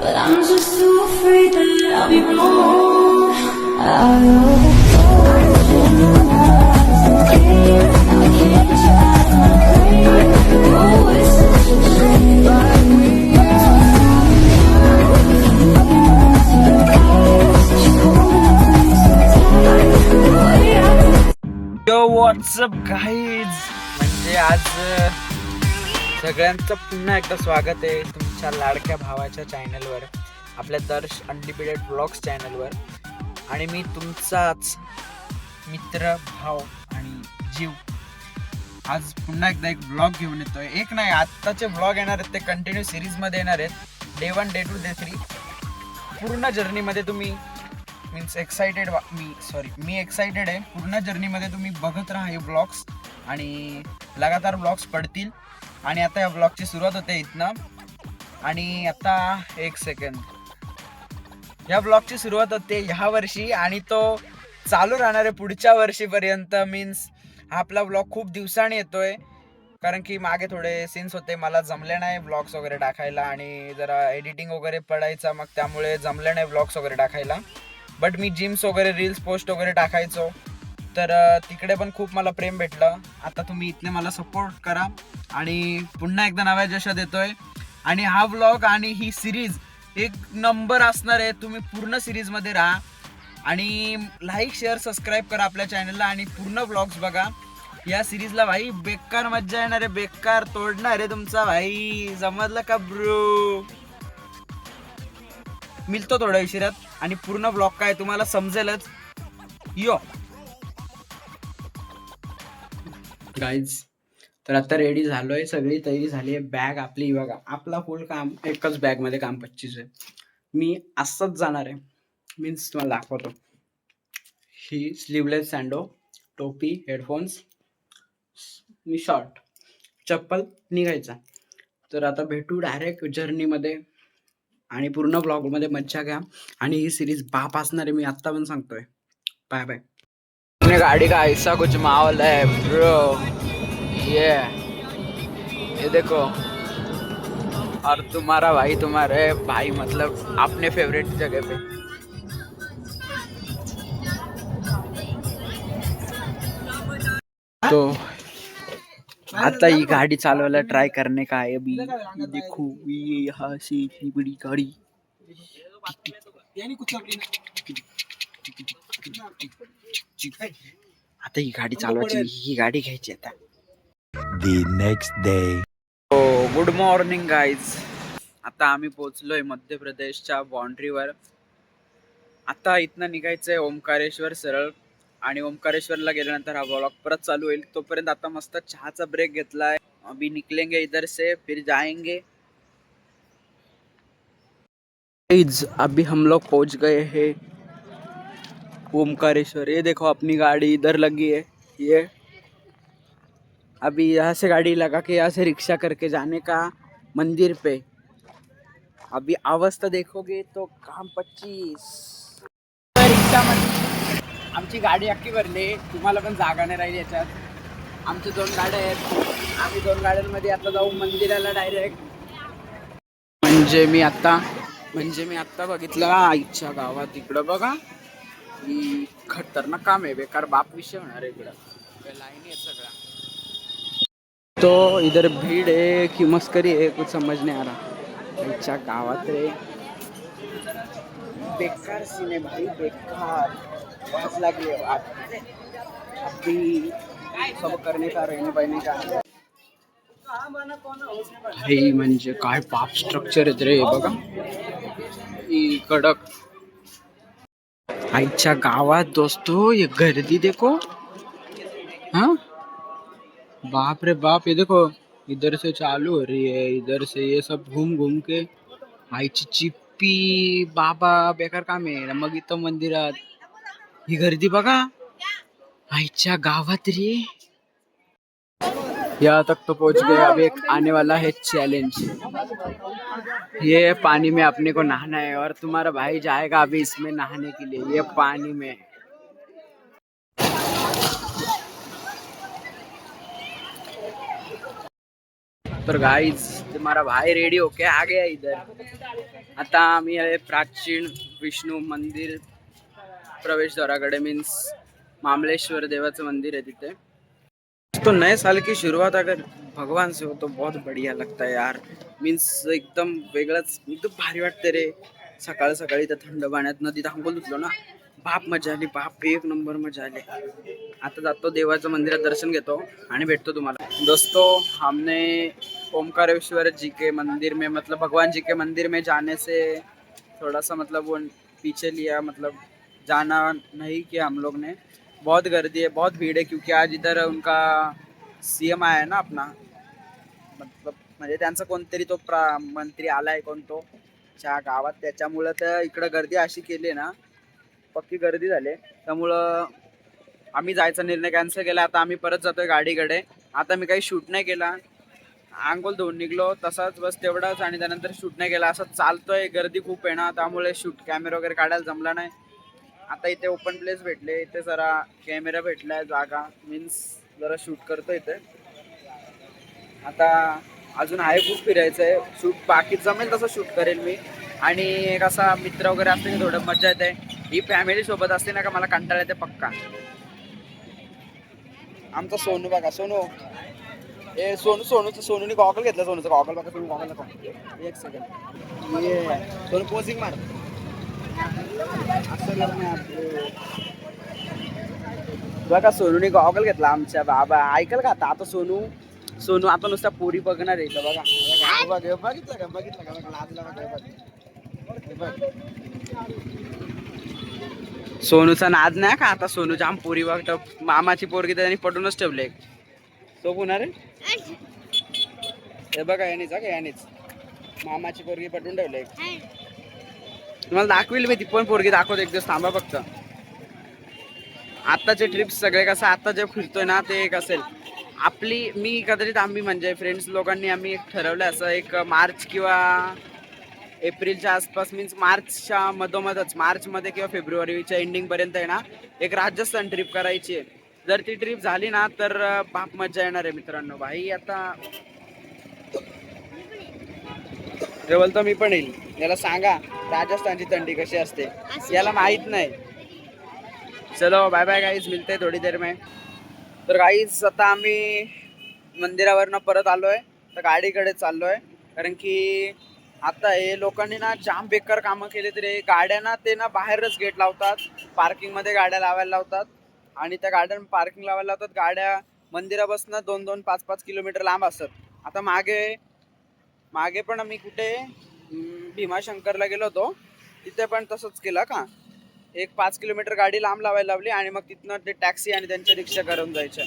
but I'm just too afraid that I'll be wrong. Out of the Gemini's and games, now I can't try my brain. Oh, it's such a shame. Yo WhatsApp guys, म्हणजे आज सगळ्यांचं पुन्हा एकदा स्वागत आहे तुमच्या लाडक्या भावाच्या चॅनलवर, आपल्या दर्श अनलिमिटेड ब्लॉग्स चॅनलवर. आणि मी तुमचाच मित्र, भाव आणि जीव आज पुन्हा एकदा एक ब्लॉग घेऊन येतोय. एक नाही, आत्ताचे ब्लॉग येणार आहेत ते कंटिन्यू सिरीजमध्ये येणार आहेत. डे 1, डे 2, डे 3 पूर्ण जर्नीमध्ये तुम्ही मीन्स एक्सायटेड मी एक्सायटेड आहे. पूर्ण जर्नीमध्ये तुम्ही बघत राहा हे ब्लॉग्स आणि लगातार ब्लॉग्स पडतील. आणि आता या ब्लॉगची सुरुवात होते इथनं. आणि आता एक सेकंड, या ब्लॉगची सुरुवात होते ह्या वर्षी आणि तो चालू राहणार आहे पुढच्या वर्षीपर्यंत. मीन्स हा आपला ब्लॉग खूप दिवसांनी येतोय, कारण की मागे थोडे सीन्स होते, मला जमले नाही ब्लॉग्स वगैरे टाकायला आणि जरा एडिटिंग वगैरे पडायचा, मग त्यामुळे जमले नाही ब्लॉग्स वगैरे टाकायला. बट मी जिम्स वगैरे रील्स पोस्ट वगैरे टाकायचो, तर तिकडे पण खूप मला प्रेम भेटलं. आता तुम्ही इथले मला सपोर्ट करा आणि पुन्हा एकदा नव्या जशात येतोय. आणि हा ब्लॉग आणि ही सिरीज एक नंबर असणार आहे. तुम्ही पूर्ण सिरीजमध्ये राहा आणि लाईक, शेअर, सबस्क्राईब करा आपल्या चॅनलला आणि पूर्ण ब्लॉग्स बघा. या सिरीजला भाई बेकार मज्जा येणार आहे, बेकार तोडणार आहे तुमचा भाई. समजलं का ब्रो? मिळतो थोड्या उशिरात आणि पूर्ण ब्लॉग काय तुम्हाला समजेलच. यो गाईज, तर आता रेडी झालोय, सगळी तयारी झाली आहे. बॅग आपली बघा, आपला फुल काम एकच बॅग मध्ये काम 25 आहे. मी असंच जाणार आहे. मीन्स तुम्हाला दाखवतो. ही स्लीवलेस सँडो, टोपी, हेडफोन्स, मी शॉर्ट, चप्पल, निघायचा. तर आता भेटू डायरेक्ट जर्नीमध्ये आणि पूर्ण ब्लॉगमध्ये मज्जा घ्या. आणि ही सिरीज बाप असणार आहे, मी आत्ता पण सांगतोय. Bye bye. अपने गाड़ी का ऐसा कुछ माहौल है ब्रो, ये देखो. और तुम्हारा भाई, तुम्हारे भाई मतलब अपने फेवरेट जगह पे. तो आता ही गाड़ी चालवायला ट्राय करने का है अभी. देखो ये यहाँ से इतनी बड़ी गाड़ी. आता ही गाडी चालवायची, ही गाडी घ्यायची आता. The next day. Good morning guys. आता आम्ही पोहोचलोय मध्य प्रदेशच्या बाउंड्रीवर. आता इथनं निघायचंय ओमकारेश्वर सरळ. आणि ओमकारेश्वरला गेल्यानंतर हा ब्लॉग परत चालू होईल. तोपर्यंत आता मस्त चहाचा ब्रेक घेतलाय. अभी निकलेंगे इधर से, फिर जाएंगे. अभी हम लोग पहुंच गए हैं ओमकारेश्वर. ये देखो अपनी गाड़ी इधर लगी है. ये अभी यहाँ से गाड़ी लगा के यहाँ से रिक्शा करके जाने का मंदिर पे. अभी अवस्था देखोगे तो काम 25. रिक्षामध्ये आमची गाडी अख्खी भरली, तुम्हाला पण जागा नाही राहिली याच्यात. आमच्या 2 गाड्या आहेत, आम्ही 2 गाड्यांमध्ये आता जाऊ मंदिराला डायरेक्ट. म्हणजे मी आत्ता बघितलं आईच्या गावात इकडं बघा, ही खतरनाक काम आहे, बेकार बाप विषय होणार आहे इकडं. लाईन आहे सगळा. तो इधर भीड़ है कि मस्करी है, कुछ समझ नहीं आ रहा. आईच्या गावात रे बेकार सीन भाई, बेकार. वास लागले अभी सब करने का, रहने बहने का. हे म्हणजे काय पाप स्ट्रक्चर आहेत रे बघा, ही कडक. आईच्या गावात दोस्तों ये गर्दी देखो. हाँ बाप रे बाप, ये देखो इधर से चालू हो रही है, इधर से ये सब घूम घूम के. आईची चिप्पी बाबा, बेकार काम आहे. मग इथं मंदिरात ही गर्दी बघा आईच्या गावात रे. यहाँ तक तो पहुंच गए. अब एक आने वाला है चैलेंज. ये पानी में अपने को नहाना है और तुम्हारा भाई जाएगा अभी इसमें नहाने के लिए. ये पानी में तर गाइस तुम्हारा भाई रेडी होके आ गया इधर. आता आम्ही आहे प्राचीन विष्णू मंदिर प्रवेशद्वाराकडे, मीन्स मामलेश्वर देवाचं मंदिर आहे तिथे. तो नए साल की शुरुआत अगर भगवान से हो तो बहुत बढ़िया लगता है यार. मीन्स एकदम वेगळंच, एकदम भारी वाटते रे. सकाळ सकाळी त्या थंड पाण्यात नदीत आंघोळ धुतलो ना, बाप मजा आली, बाप एक नंबर मजा आली. आता जातो देवाचं मंदिरात दर्शन घेतो आणि भेटतो तुम्हाला. दोस्तों हमने ओमकारेश्वर जी के मंदिर में, मतलब भगवान जी के मंदिर में जाने से थोड़ा सा मतलब वो पीछे लिया, मतलब जाना नहीं किया हम लोग ने. बहुत गर्दी है, बहुत भीड़ है, क्योंकि आज इधर उनका सीएम आया है ना अपना, मतलब म्हणजे त्यांचा कोणतरी तो मंत्री आलाय कोणतो च्या गावात, त्याच्यामुळं तर इकडं गर्दी अशी केली ना, पक्की गर्दी झाली. त्यामुळं आम्ही जायचा निर्णय कॅन्सल केला. आता आम्ही परत जातोय गाडीकडे. आता मी काही शूट नाही केला, आंघोळ धुवून निघलो तसाच, बस तेवढाच, आणि त्यानंतर शूट नाही केला. असं चालतोय, गर्दी खूप आहे ना, त्यामुळे शूट कॅमेरा वगैरे काढायला जमला नाही. आता इथे ओपन प्लेस भेटले, इथे जरा कॅमेरा भेटलाय जागा, मीन्स जरा शूट करतो इथे. आता अजून आहे खूप फिरायचं आहे, शूट बाकी जमेल तसं शूट करेल मी. आणि एक असा मित्र वगैरे असले की थोडं मजा येते. ही फॅमिली सोबत असते ना का मला कंटाळा येते पक्का. आमचा सोनू बघा, सोनू ए सोनूने गॉगल घेतला, सोनूचा गॉगल बघा, सोनू गॉगल नको, एक सेकंड, ये सोनू पोजिंग मार. असं बघा सोनूने गॉगल घेतला आमच्या बाबा. ऐकल का आता सोनू आता नुसता पोरी बघणार आहे बघा. बघितलं का लाजला बघ. सोनूचा नाद नाही का आता. सोनू जाम पोरी बघतो. मामाची पोरगी त्यांनी पटूनच ठेवले. तो पुन्हा रे हे बघा, यानेच मामाची पोरगी पटून ठेवले. तुम्हाला दाखवील मी ती पण पोरगी, दाखवतो एक दिवस, थांबा फक्त. आत्ताचे ट्रिप्स सगळे कसं आता जे फिरतोय ना ते एक असेल आपली. मी कदाचित आम्ही म्हणजे फ्रेंड्स लोकांनी आम्ही एक ठरवलं असं, एक मार्च किंवा एप्रिलच्या आसपास, मीन्स मार्चच्या मधोमधच, मार्चमध्ये किंवा फेब्रुवारीच्या एंडिंगपर्यंत आहे ना, एक राजस्थान ट्रिप करायची आहे. जर ती ट्रिप झाली ना तर बाप मजा येणार आहे मित्रांनो. भाई आता हे बोलतो मी पण येईल. याला सांगा राजस्थानची थंडी कशी असते, याला माहित नाही. चलो बाय बाय गाईज, मिलते थोडी देर में. तर गाईज आता आम्ही मंदिरावरनं परत आलोय, तर गाडीकडे चाललोय. कारण की आता हे लोकांनी ना जाम बेकार कामं केले. तरी गाड्या ना ते ना बाहेरच गेट लावतात, पार्किंगमध्ये गाड्या लावायला लावतात, आणि त्या गाड्या पार्किंग लावायला लावतात. गाड्या मंदिरापासून 2-2, 5-5 किलोमीटर लांब असतात. आता मागे पण आम्ही कुठे भीमाशंकरला गेलो होतो, तिथे पण तसंच केलं का, एक 5 किलोमीटर गाडी लांब लावायला लावली, आणि मग तिथनं ते टॅक्सी आणि त्यांच्या रिक्षा करून जायच्या.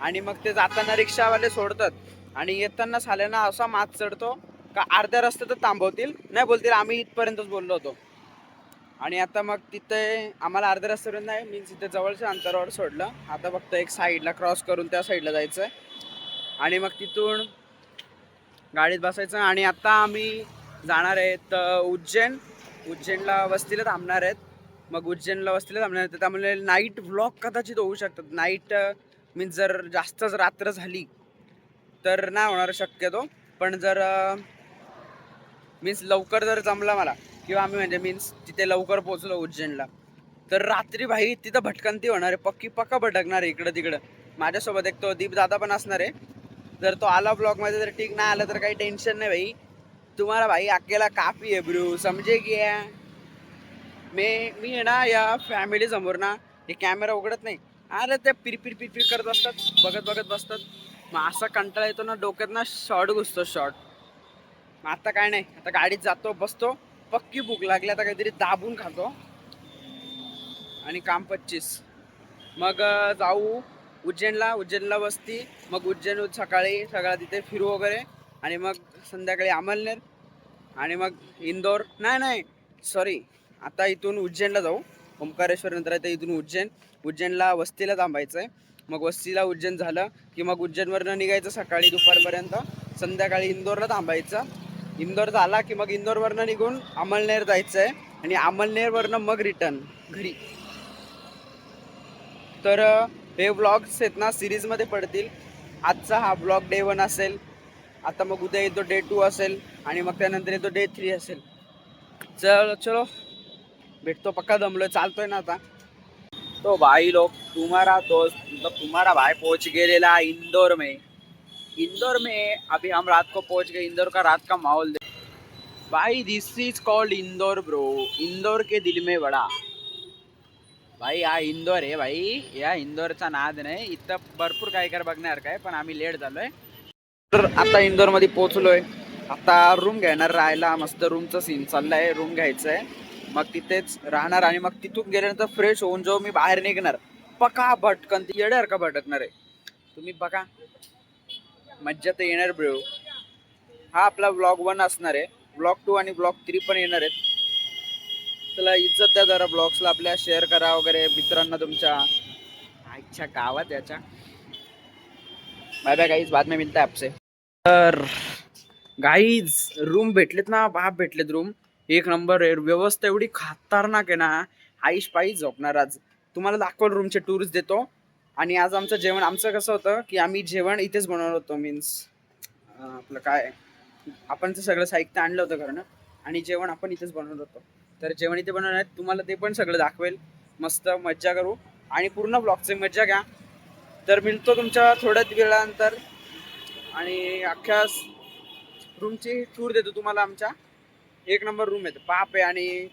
आणि मग ते जाताना रिक्षावाले सोडतात, आणि येताना साल्याना असा मात चढतो का अर्ध्या रस्त्यातच थांबवतील, नाही बोलतील आम्ही इथपर्यंतच बोललो होतो. आणि आता मग तिथे आम्हाला अर्ध्या रस्त्यापर्यंत नाही, मीन्स तिथे जवळच्या अंतरावर सोडलं. आता फक्त एक साईडला क्रॉस करून त्या साईडला जायचं आहे, आणि मग तिथून गाडीत बसायचं. आणि आता आम्ही जाणार आहेत उज्जैनला वस्तीला थांबणार आहेत. मग उज्जैनला वस्तीला थांबणार आहेत, त्यामुळे नाईट व्लॉग कदाचित होऊ शकतात. नाईट मीन्स जर जास्तच रात्र झाली तर नाही होणार शक्यतो, पण जर मीन्स लवकर जर जमला मला, किंवा आम्ही म्हणजे मीन्स तिथे लवकर पोहोचलो उज्जैनला, तर रात्री भाई तिथं भटकंती होणार आहे, पक्का भटकणार आहे इकडं तिकडं. माझ्यासोबत एक तो दीप दादा पण असणार आहे. जर तो आला ब्लॉगमध्ये तर ठीक, नाही आला तर काही टेन्शन नाही भाई. तुम्हाला भाई अकेला काफी है ब्रो, समजे की मी आहे ना या फॅमिली समोर ना हे कॅमेरा उघडत नाही. अरे ते पिरपिर करत असतात, बघत बसतात. मग असा कंटाळा येतो ना, डोक्यात ना शॉर्ट घुसतो शॉर्ट. मग आता काय नाही, आता गाडीत जातो, बसतो, पक्की भूक लागली, आता काहीतरी दाबून खातो, आणि काम 25. मग जाऊ उज्जैनला वस्ती, मग उज्जैन सकाळी सगळा तिथे फिरू वगैरे, आणि मग संध्याकाळी अमळनेर, आणि मग इंदोर. नाही सॉरी, आता इथून उज्जैनला जाऊ. ओंकारेश्वर नंतर आहे इथून उज्जैनला वस्तीला थांबायचं आहे. मग वस्तीला उज्जैन झालं की मग उज्जैनवरनं निघायचं सकाळी दुपारपर्यंत, संध्याकाळी इंदोरला थांबायचं. इंदोर झाला की मग इंदोरवरनं निघून अमळनेर जायचं आहे, आणि अमळनेरवरनं मग रिटर्न घरी. तर हे व्लॉग्स आहेत ना सिरीजमध्ये पडतील. आजचा हा ब्लॉग डे 1 असेल. आता मग उद्या येतो डे 2 असेल आणि मग त्यानंतर येतो डे 3 असेल. चलो भेटतो, पक्का दमलोय, चालतोय ना आता. तो भाई लोग तुम्हारा दोस्त मतलब तुम्हारा भाई पहुंच गया इंदौर में अभी हम रात को पहुंच गए. इंदौर का रात का माहौल भाई, this is called Indore bro. Indore के दिल में बडा भाई हा इंदौर आहे भाई. या इंदौरचा नाद नाही, इथं भरपूर काय बघण्यासारखं आहे, पण आम्ही लेट झालोय. तर आता इंदौर मध्ये पोहोचलोय. आता रूम घेणार राहायला, मस्त रूमचा सीन चाललाय, रूम घ्यायचंय, मग तिथेच राहणार आणि मग तिथून गेल्यानंतर फ्रेश होऊन जो मी बाहेर निघणार, पका भटकन ती येड्यासारखा भटकणार आहे. तुम्ही बघा, मज्जा तर येणार ब्रो. हा आपला ब्लॉग 1 असणार आहे. ब्लॉग 2 आणि ब्लॉग 3 पण येणार आहेत. चला इज्जत द्या जरा ब्लॉग्सला आपल्या, शेअर करा वगैरे मित्रांना तुमच्या आईच्या गावात याच्या. बाय बाय गाईज, बाद में मिलता है आपसे. तर गाईज रूम भेटलेत ना, बाप भेटलेत रूम, एक नंबर आहे. व्यवस्था एवढी खतरनाक आहे ना, आईश पाईच झोपणार आज. तुम्हाला दाखवलं, रूमचे टूर्स देतो. आणि आज आमचं जेवण, आमचं कसं होतं की आम्ही जेवण इथेच बनवलं होतं. मीन्स आपलं काय, आपण ते सगळं साहित्य आणलं होतं घरनं आणि जेवण आपण इथेच बनवलं होतं. तर जेवण इथे बनवणार आहे, तुम्हाला ते पण सगळं दाखवेल. मस्त मज्जा करू आणि पूर्ण ब्लॉगची मज्जा घ्या. तर मिळतो तुमच्या थोड्याच वेळानंतर आणि अख्ख्या रूमची टूर देतो तुम्हाला. आमच्या एक नंबर रूम आहे, बाप आहे. आणि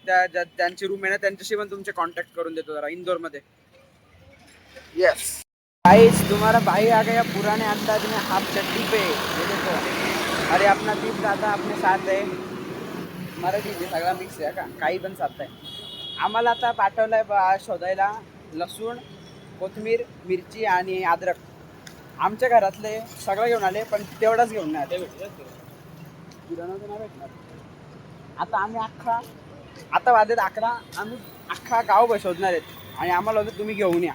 त्यांची रूम आहे ना, त्यांच्याशी पण तुमचे कॉन्टॅक्ट करून देतो जरा इंदौरमध्ये. यस गाइस, तुम्हारा भाई आ गया पुराने अंदाज में हाफ चड्डी पे. ये देखो, अरे अपना दीप दादा अपने साथ है. मराठी सगळा मिक्स आहे का, काही पण साथ आहे. आम्हाला आता पाठवलंय शोधायला लसूण, कोथिंबीर, मिरची आणि अद्रक. आमच्या घरातले सगळं घेऊन आले, पण तेवढाच घेऊन नाही आले. किराणाचं नाही भेटणार. आता आम्ही आता वाजत 11, आम्ही अख्खा गाव शोधणार आहेत आणि आम्हाला होतं तुम्ही घेऊन या.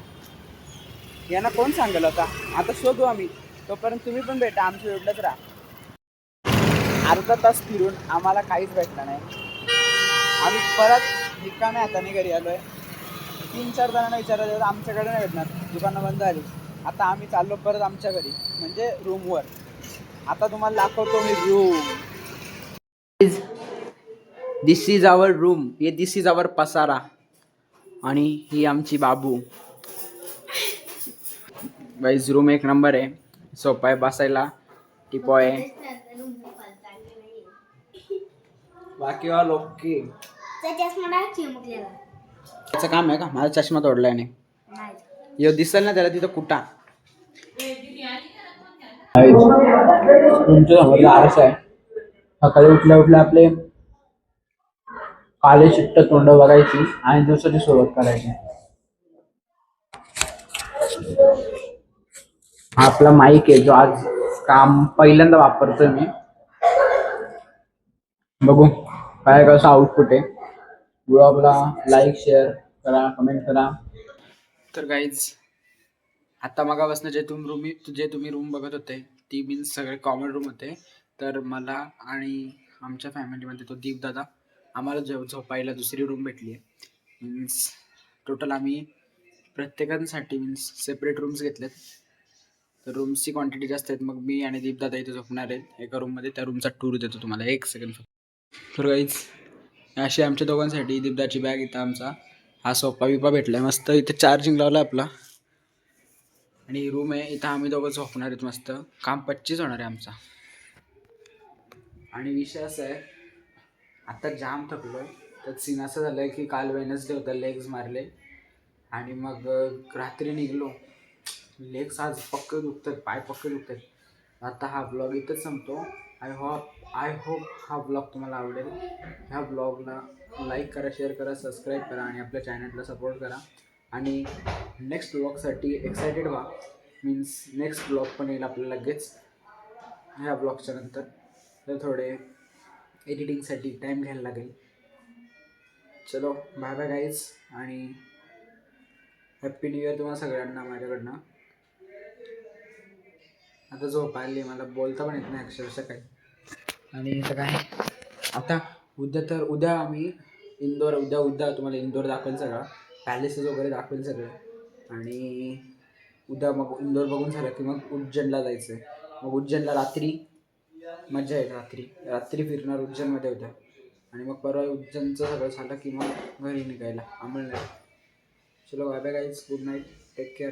यांना कोण सांगेल आता शोधू आम्ही, तोपर्यंत तुम्ही पण भेटा, आमच्या एवढंच राहा. अर्धा तास फिरून आम्हाला काहीच भेटलं नाही. आम्ही परत रिकाम्या हाताने घरी आलोय. 3-4 जणांना विचारलं, आमच्याकडे नाही भेटणार, दुकानं बंद झाली. आता आम्ही चाललो परत आमच्या घरी, म्हणजे रूमवर. आता तुम्हाला दाखवतो मी room. This is our room, ये दिस इज आवर पसारा. आणि ही आमची बाबू. गाइस रूम एक नंबर आहे. सोफा आहे बसायला, टिपॉय आहे, बाकी वाला ओके. त्याचं काम आहे का, माझा चष्मा तोडलाय नाही. यो दिसल ना त्याला तिथं कुठा. तुमच्या समोर आरस आहे. सकाळी उठल्या आपले काले चिट्ट तोंड बघायची आणि दिवसाची सुरुवात करायची. हा आपला माईक आहे, जो आज काम पहिल्यांदा वापरतोय मी. बघू काय कसं आउटपुट आहे. ब्लॉगला लाईक, शेअर करा, कमेंट करा. तर गाईज आता मगापासून जे तुम्ही रूम बघत होते, ती मीन्स सगळे कॉमन रूम होते. तर मला आणि आमच्या फॅमिलीमध्ये तो दीप दादा, आम्हाला झोपायला दुसरी रूम भेटली आहे. मीन्स टोटल आम्ही प्रत्येकांसाठी मीन्स सेपरेट रूम्स घेतलेत. तर रूम्सची क्वांटिटी जास्त आहेत. मग मी आणि दीपदादा इथे झोपणार आहेत एका रूममध्ये. त्या रूमचा टूर देतो तुम्हाला, 1 सेकंड. तर गाईज अशी आमच्या दोघांसाठी दीपदाची बॅग, इथं आमचा हा सोफा बिपा भेटला आहे मस्त. इथे चार्जिंग लावला आपला आणि रूम आहे. इथं आम्ही दोघं झोपणार आहेत मस्त. काम 25 होणार आहे आमचा. आणि विषय असा आहे, आता जाम थकलो आहे. तर सीन असं झालं आहे की काल वेनसडे होता, लेग्स मारले आणि मग रात्री निघलो. लेग्स आज पक्के दुखतात, पाय पक्के दुखतात. आता हा ब्लॉग इथंच संपतो. आय होप हा ब्लॉग तुम्हाला आवडेल. ह्या ब्लॉगला लाईक करा, शेअर करा, सबस्क्राईब करा आणि आपल्या चॅनलला सपोर्ट करा. आणि नेक्स्ट ब्लॉगसाठी एक्सायटेड व्हा. मीन्स नेक्स्ट ब्लॉग पण येईल आपल्याला लगेच ह्या ब्लॉगच्या नंतर. तर थोडे एडिटिंगसाठी टाईम घ्यायला लागेल. चलो बाय बाय गाईज आणि हॅप्पी न्यू इयर तुम्हाला सगळ्यांना माझ्याकडनं. आता झोप आली, मला बोलता पण येत नाही अक्षरशः काही. आणि इथं काय आता उद्या आम्ही उद्या तुम्हाला इंदोर दाखवेल, सगळा पॅलेसेस वगैरे दाखवेल सगळं. आणि उद्या मग इंदोर बघून झालं की मग उज्जैनला जायचं आहे. मग उज्जैनला रात्री मजा आहे. रात्री रात्री फिरणार उज्जैनमध्ये होत्या आणि मग परवा उज्जैनचं सगळं झालं की मग घरी निघायला अंमळनेर. चलो bye bye guys, good night, take care.